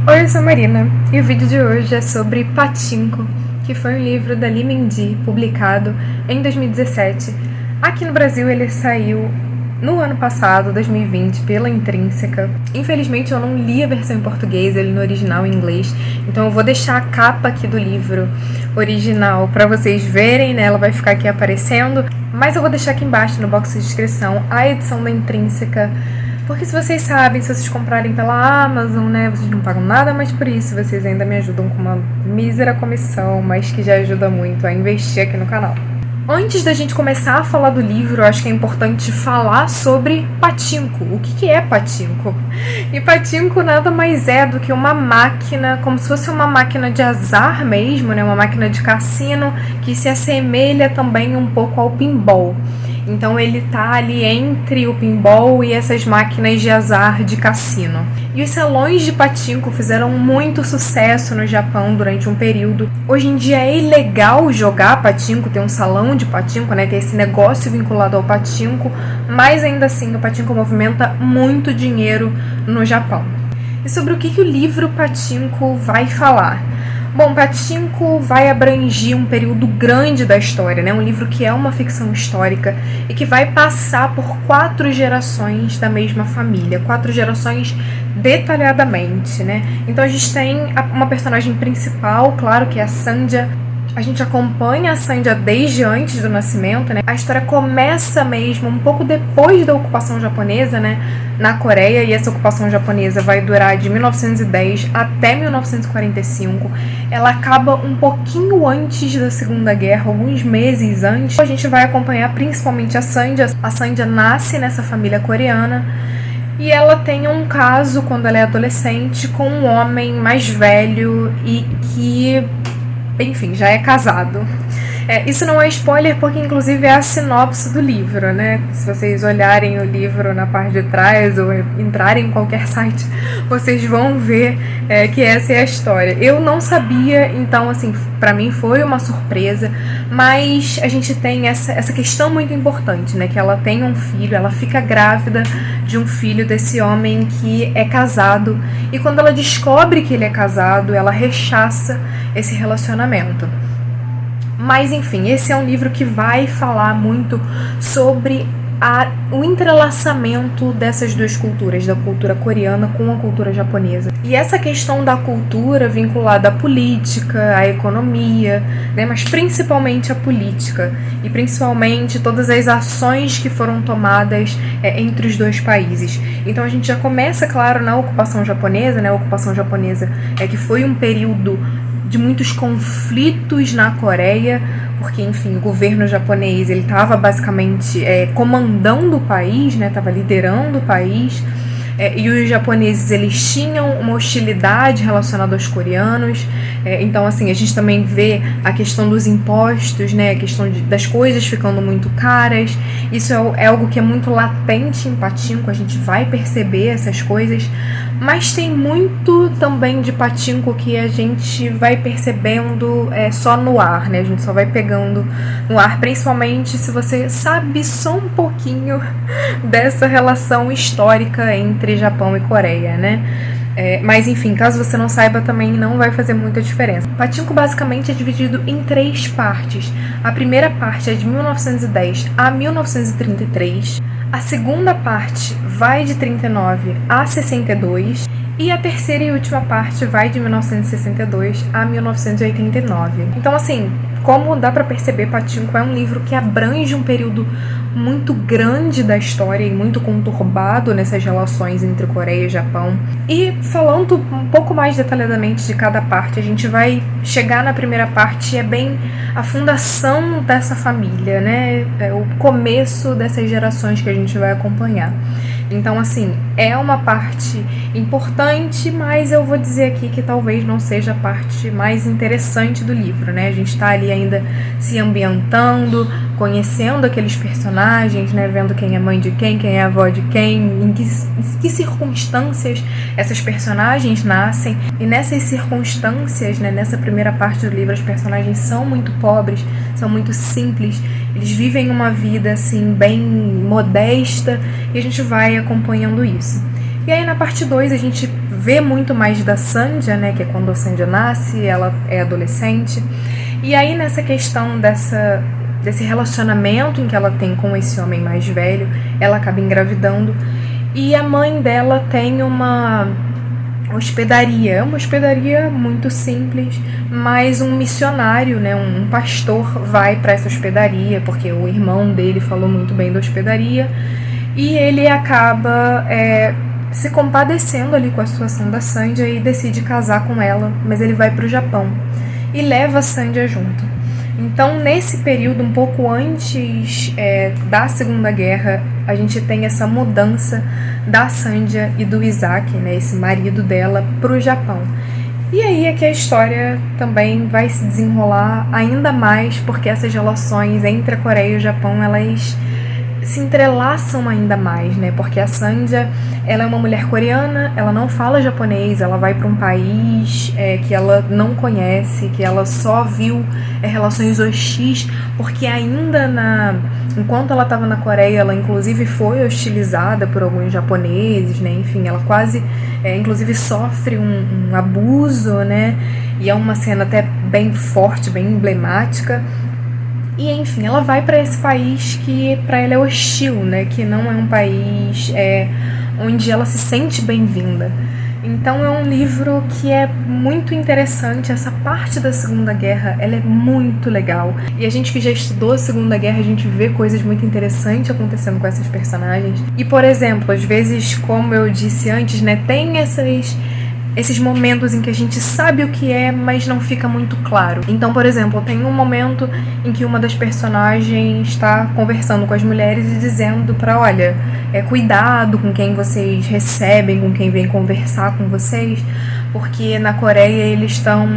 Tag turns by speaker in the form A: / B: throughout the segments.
A: Oi, eu sou a Marina e o vídeo de hoje é sobre Pachinko, que foi um livro da Li Mendi, publicado em 2017. Aqui no Brasil ele saiu no ano passado, 2020, pela Intrínseca. Infelizmente eu não li a versão em português, ele no original em inglês, então eu vou deixar a capa aqui do livro original para vocês verem, né? Ela vai ficar aqui aparecendo, mas eu vou deixar aqui embaixo no box de descrição a edição da Intrínseca. Porque se vocês sabem, se vocês comprarem pela Amazon, né, vocês não pagam nada, mas por isso vocês ainda me ajudam com uma mísera comissão, mas que já ajuda muito a investir aqui no canal. Antes da gente começar a falar do livro, eu acho que é importante falar sobre Pachinko. O que é Pachinko? E Pachinko nada mais é do que uma máquina, como se fosse uma máquina de azar mesmo, né, uma máquina de cassino, que se assemelha também um pouco ao pinball. Então ele tá ali entre o pinball e essas máquinas de azar de cassino. E os salões de Pachinko fizeram muito sucesso no Japão durante um período. Hoje em dia é ilegal jogar Pachinko, ter um salão de Pachinko, né, ter esse negócio vinculado ao Pachinko, mas ainda assim o Pachinko movimenta muito dinheiro no Japão. E sobre o que o livro Pachinko vai falar? Bom, Pachinko vai abranger um período grande da história, né? Um livro que é uma ficção histórica e que vai passar por 4 gerações da mesma família, 4 gerações detalhadamente, né? Então a gente tem uma personagem principal, claro, que é a Sandhya. A gente acompanha a Sandhya desde antes do nascimento, né? A história começa mesmo um pouco depois da ocupação japonesa, né? Na Coreia, e essa ocupação japonesa vai durar de 1910 até 1945. Ela acaba um pouquinho antes da Segunda Guerra, alguns meses antes. A gente vai acompanhar principalmente a Sandhya. A Sandhya nasce nessa família coreana e ela tem um caso quando ela é adolescente com um homem mais velho e que, enfim, já é casado. Isso não é spoiler porque inclusive é a sinopse do livro, né? Se vocês olharem o livro na parte de trás ou entrarem em qualquer site, vocês vão ver que essa é a história. Eu não sabia, então assim, pra mim foi uma surpresa, mas a gente tem essa questão muito importante, né? Que ela tem um filho, ela fica grávida de um filho desse homem que é casado, e quando ela descobre que ele é casado, ela rechaça esse relacionamento. Mas enfim, esse é um livro que vai falar muito sobre o entrelaçamento dessas duas culturas, da cultura coreana com a cultura japonesa. E essa questão da cultura vinculada à política, à economia, né, mas principalmente à política, e principalmente todas as ações que foram tomadas entre os dois países. Então a gente já começa, claro, na ocupação japonesa, né, a ocupação japonesa que foi um período de muitos conflitos na Coreia, porque, enfim, o governo japonês ele estava basicamente comandando o país, né, estava liderando o país, e os japoneses eles tinham uma hostilidade relacionada aos coreanos. Então, assim, a gente também vê a questão dos impostos, né, a questão das coisas ficando muito caras. Isso é algo que é muito latente em Pachinko, a gente vai perceber essas coisas, mas tem muito também de Pachinko que a gente vai percebendo só no ar, né, a gente só vai pegando no ar, principalmente se você sabe só um pouquinho dessa relação histórica entre Japão e Coreia, né? Mas enfim, caso você não saiba, também não vai fazer muita diferença. Pachinko basicamente é dividido em 3 partes. A primeira parte é de 1910 a 1933. A segunda parte vai de 39 a 62. E a terceira e última parte vai de 1962 a 1989. Então, assim, como dá pra perceber, Pachinko é um livro que abrange um período muito grande da história e muito conturbado nessas relações entre Coreia e Japão. E falando um pouco mais detalhadamente de cada parte, a gente vai chegar na primeira parte, é bem a fundação dessa família, né? O começo dessas gerações que a gente vai acompanhar. Então, assim, é uma parte importante, mas eu vou dizer aqui que talvez não seja a parte mais interessante do livro, né? A gente tá ali ainda se ambientando, conhecendo aqueles personagens, né? Vendo quem é mãe de quem é avó de quem, em que circunstâncias essas personagens nascem. E nessas circunstâncias, né, nessa primeira parte do livro, os personagens são muito pobres, são muito simples, eles vivem uma vida, assim, bem modesta, e a gente vai acompanhando isso. E aí na parte 2 a gente vê muito mais da Sandhya, né, que é quando a Sandhya nasce, ela é adolescente. E aí nessa questão desse relacionamento em que ela tem com esse homem mais velho, ela acaba engravidando. E a mãe dela tem uma uma hospedaria muito simples, mas um missionário, né, um pastor vai para essa hospedaria, porque o irmão dele falou muito bem da hospedaria, e ele acaba se compadecendo ali com a situação da Sandhya e decide casar com ela, mas ele vai para o Japão e leva a Sandhya junto. Então, nesse período, um pouco antes da Segunda Guerra, a gente tem essa mudança da Sandhya e do Isaac, né, esse marido dela, para o Japão. E aí é que a história também vai se desenrolar ainda mais, porque essas relações entre a Coreia e o Japão, elas se entrelaçam ainda mais, né? Porque a Sandhya, ela é uma mulher coreana, ela não fala japonês, ela vai para um país que ela não conhece, que ela só viu relações hostis, porque ainda enquanto ela estava na Coreia, ela inclusive foi hostilizada por alguns japoneses, né? Enfim, ela quase, inclusive sofre um abuso, né? E é uma cena até bem forte, bem emblemática. E enfim, ela vai para esse país que para ela é hostil, né? Que não é um país onde ela se sente bem-vinda. Então é um livro que é muito interessante. Essa parte da Segunda Guerra, ela é muito legal. E a gente que já estudou a Segunda Guerra, a gente vê coisas muito interessantes acontecendo com essas personagens. E, por exemplo, às vezes, como eu disse antes, né? Tem esses momentos em que a gente sabe o que é, mas não fica muito claro. Então, por exemplo, tem um momento em que uma das personagens está conversando com as mulheres e dizendo para, olha, cuidado com quem vocês recebem, com quem vem conversar com vocês, porque na Coreia eles estão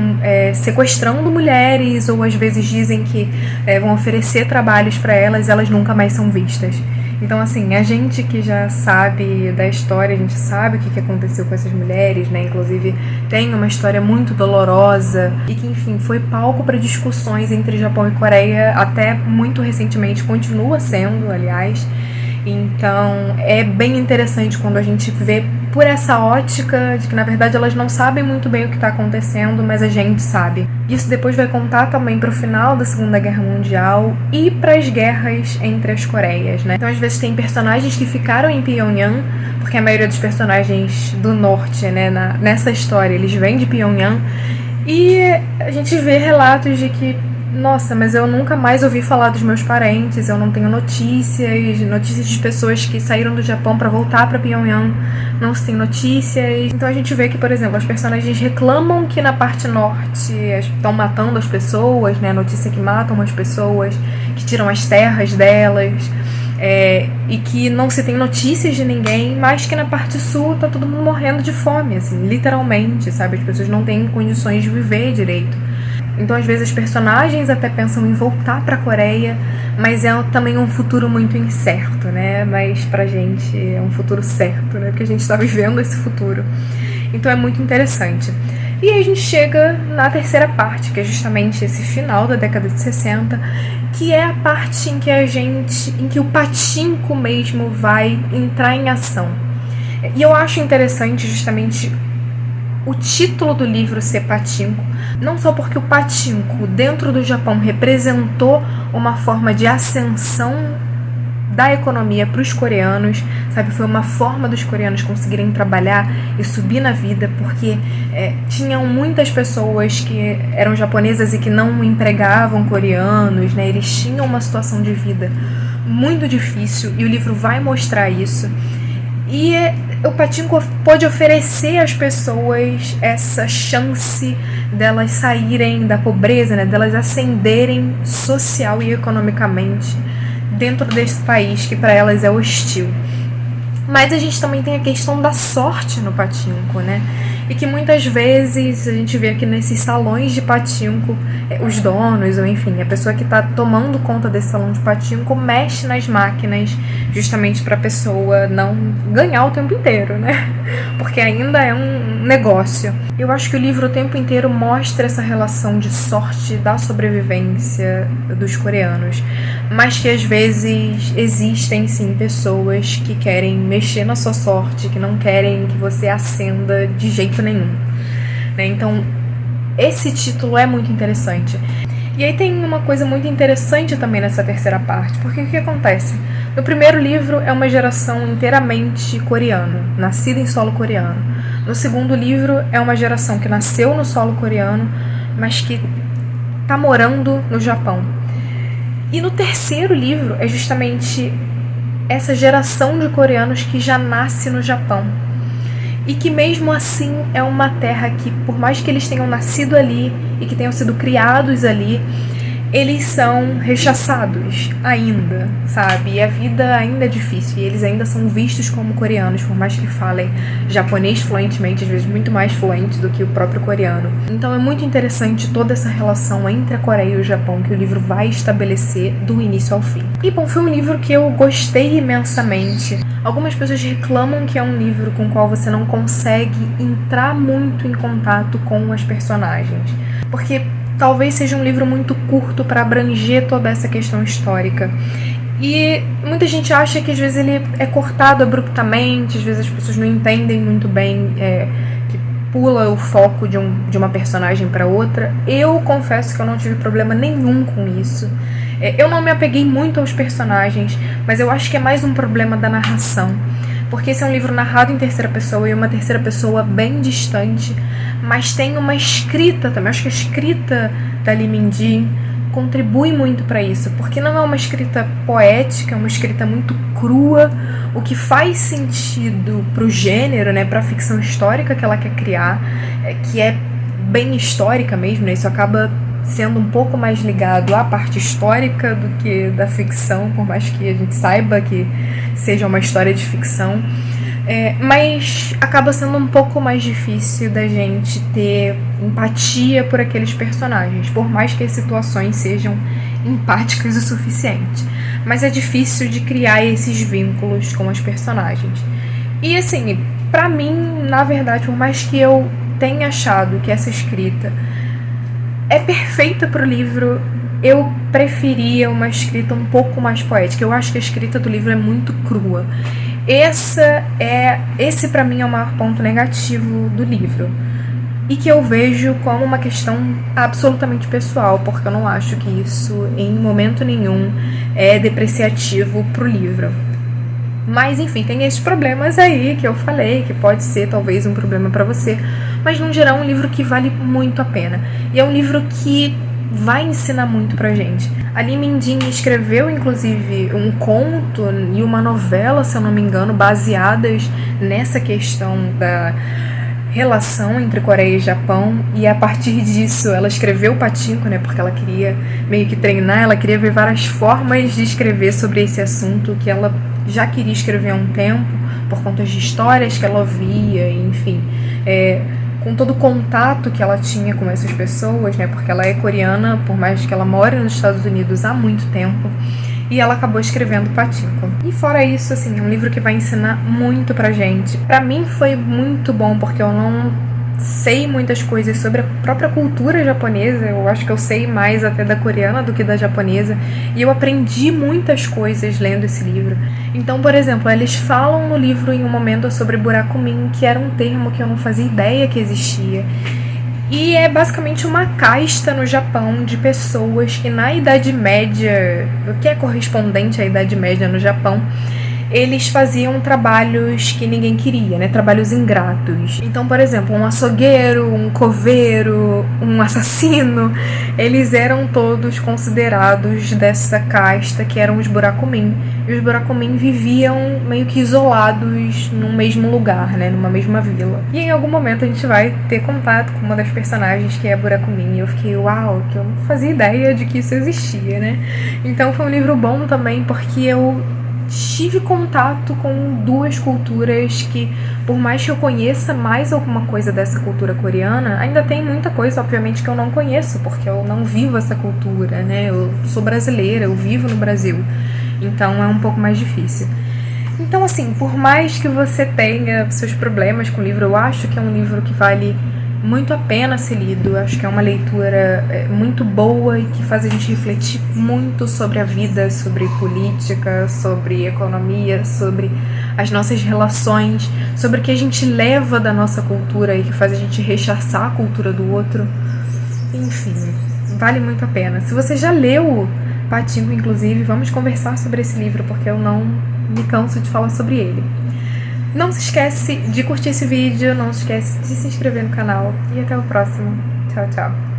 A: sequestrando mulheres, ou às vezes dizem que vão oferecer trabalhos para elas, elas nunca mais são vistas. Então, assim, a gente que já sabe da história, a gente sabe o que aconteceu com essas mulheres, né? Inclusive, tem uma história muito dolorosa e que, enfim, foi palco para discussões entre Japão e Coreia, até muito recentemente, continua sendo, aliás. Então, é bem interessante quando a gente vê por essa ótica de que, na verdade, elas não sabem muito bem o que está acontecendo, mas a gente sabe. Isso depois vai contar também para o final da Segunda Guerra Mundial e para as guerras entre as Coreias, né? Então, às vezes, tem personagens que ficaram em Pyongyang, porque a maioria dos personagens do norte, né, nessa história, eles vêm de Pyongyang, e a gente vê relatos de que, nossa, mas eu nunca mais ouvi falar dos meus parentes, eu não tenho notícias de pessoas que saíram do Japão para voltar para Pyongyang, não se tem notícias. Então a gente vê que, por exemplo, as personagens reclamam que na parte norte estão matando as pessoas, né? A notícia que matam as pessoas, que tiram as terras delas, e que não se tem notícias de ninguém, mas que na parte sul tá todo mundo morrendo de fome, assim, literalmente, sabe? As pessoas não têm condições de viver direito. Então, às vezes, os personagens até pensam em voltar para a Coreia, mas é também um futuro muito incerto, né? Mas pra gente é um futuro certo, né? Porque a gente está vivendo esse futuro. Então, é muito interessante. E aí a gente chega na terceira parte, que é justamente esse final da década de 60, que é a parte em que o Pachinko mesmo vai entrar em ação. E eu acho interessante justamente o título do livro ser Pachinko, não só porque o Pachinko dentro do Japão representou uma forma de ascensão da economia para os coreanos, sabe? Foi uma forma dos coreanos conseguirem trabalhar e subir na vida, porque tinham muitas pessoas que eram japonesas e que não empregavam coreanos, né? Eles tinham uma situação de vida muito difícil e o livro vai mostrar isso. E o Pachinko pode oferecer às pessoas essa chance delas saírem da pobreza, né, delas ascenderem social e economicamente dentro desse país que para elas é hostil. Mas a gente também tem a questão da sorte no Pachinko, né? e que muitas vezes a gente vê aqui nesses salões de pachinko, os donos, ou enfim, a pessoa que está tomando conta desse salão de pachinko mexe nas máquinas justamente para a pessoa não ganhar o tempo inteiro, né? Porque ainda é um negócio. Eu acho que o livro o tempo inteiro mostra essa relação de sorte da sobrevivência dos coreanos, mas que às vezes existem sim pessoas que querem mexer na sua sorte, que não querem que você ascenda de jeito nenhum, né? Então esse título é muito interessante. E aí tem uma coisa muito interessante também nessa terceira parte, porque o que acontece? No primeiro livro é uma geração inteiramente coreana, nascida em solo coreano. No segundo livro é uma geração que nasceu no solo coreano, mas que está morando no Japão. E no terceiro livro é justamente essa geração de coreanos que já nasce no Japão. E que mesmo assim é uma terra que, por mais que eles tenham nascido ali e que tenham sido criados ali, eles são rechaçados ainda, sabe? E a vida ainda é difícil, e eles ainda são vistos como coreanos, por mais que falem japonês fluentemente, às vezes muito mais fluente do que o próprio coreano. Então é muito interessante toda essa relação entre a Coreia e o Japão que o livro vai estabelecer do início ao fim. E bom, foi um livro que eu gostei imensamente. Algumas pessoas reclamam que é um livro com o qual você não consegue entrar muito em contato com as personagens, porque talvez seja um livro muito curto para abranger toda essa questão histórica. E muita gente acha que às vezes ele é cortado abruptamente, às vezes as pessoas não entendem muito bem, que pula o foco de uma personagem para outra. Eu confesso que eu não tive problema nenhum com isso. Eu não me apeguei muito aos personagens, mas eu acho que é mais um problema da narração. Porque esse é um livro narrado em terceira pessoa e uma terceira pessoa bem distante, mas tem uma escrita também. Eu acho que a escrita da Lee Min-ji contribui muito para isso, porque não é uma escrita poética, é uma escrita muito crua, o que faz sentido pro gênero, né, pra ficção histórica que ela quer criar, que é bem histórica mesmo, né, isso acaba sendo um pouco mais ligado à parte histórica do que da ficção, por mais que a gente saiba que seja uma história de ficção, mas acaba sendo um pouco mais difícil da gente ter empatia por aqueles personagens, por mais que as situações sejam empáticas o suficiente. Mas é difícil de criar esses vínculos com as personagens. E assim, pra mim, na verdade, por mais que eu tenha achado que essa escrita é perfeita pro livro, eu preferia uma escrita um pouco mais poética. Eu acho que a escrita do livro é muito crua. Esse pra mim é o maior ponto negativo do livro, e que eu vejo como uma questão absolutamente pessoal, porque eu não acho que isso em momento nenhum é depreciativo pro livro. Mas enfim, tem esses problemas aí que eu falei, que pode ser talvez um problema pra você, mas no geral é um livro que vale muito a pena, e é um livro que vai ensinar muito pra gente. A Lee Min-ji escreveu inclusive um conto e uma novela, se eu não me engano, baseadas nessa questão da relação entre Coreia e Japão, e a partir disso ela escreveu o Pachinko, né, porque ela queria meio que treinar, ela queria ver várias formas de escrever sobre esse assunto que ela já queria escrever há um tempo, por conta de histórias que ela ouvia, enfim, com todo o contato que ela tinha com essas pessoas, né, porque ela é coreana, por mais que ela more nos Estados Unidos há muito tempo, e ela acabou escrevendo Pachinko. E fora isso, assim, é um livro que vai ensinar muito pra gente. Pra mim foi muito bom, porque eu não sei muitas coisas sobre a própria cultura japonesa, eu acho que eu sei mais até da coreana do que da japonesa, e eu aprendi muitas coisas lendo esse livro. Então, por exemplo, eles falam no livro em um momento sobre burakumin, que era um termo que eu não fazia ideia que existia, e é basicamente uma casta no Japão de pessoas que na Idade Média, o que é correspondente à Idade Média no Japão, eles faziam trabalhos que ninguém queria, né? Trabalhos ingratos. Então, por exemplo, um açougueiro, um coveiro, um assassino, eles eram todos considerados dessa casta que eram os burakumin. E os burakumin viviam meio que isolados num mesmo lugar, né? Numa mesma vila. E em algum momento a gente vai ter contato com uma das personagens que é a burakumin. E eu fiquei, uau, que eu não fazia ideia de que isso existia, né? Então foi um livro bom também, porque eu tive contato com duas culturas que, por mais que eu conheça mais alguma coisa dessa cultura coreana, ainda tem muita coisa, obviamente, que eu não conheço, porque eu não vivo essa cultura, né? Eu sou brasileira, eu vivo no Brasil, então é um pouco mais difícil. Então, assim, por mais que você tenha seus problemas com o livro, eu acho que é um livro que vale muito a pena ser lido. Eu acho que é uma leitura muito boa e que faz a gente refletir muito sobre a vida, sobre política, sobre economia, sobre as nossas relações, sobre o que a gente leva da nossa cultura e que faz a gente rechaçar a cultura do outro. Enfim, vale muito a pena. Se você já leu Patinco, inclusive, vamos conversar sobre esse livro, porque eu não me canso de falar sobre ele. Não se esquece de curtir esse vídeo, não se esquece de se inscrever no canal e até o próximo. Tchau, tchau.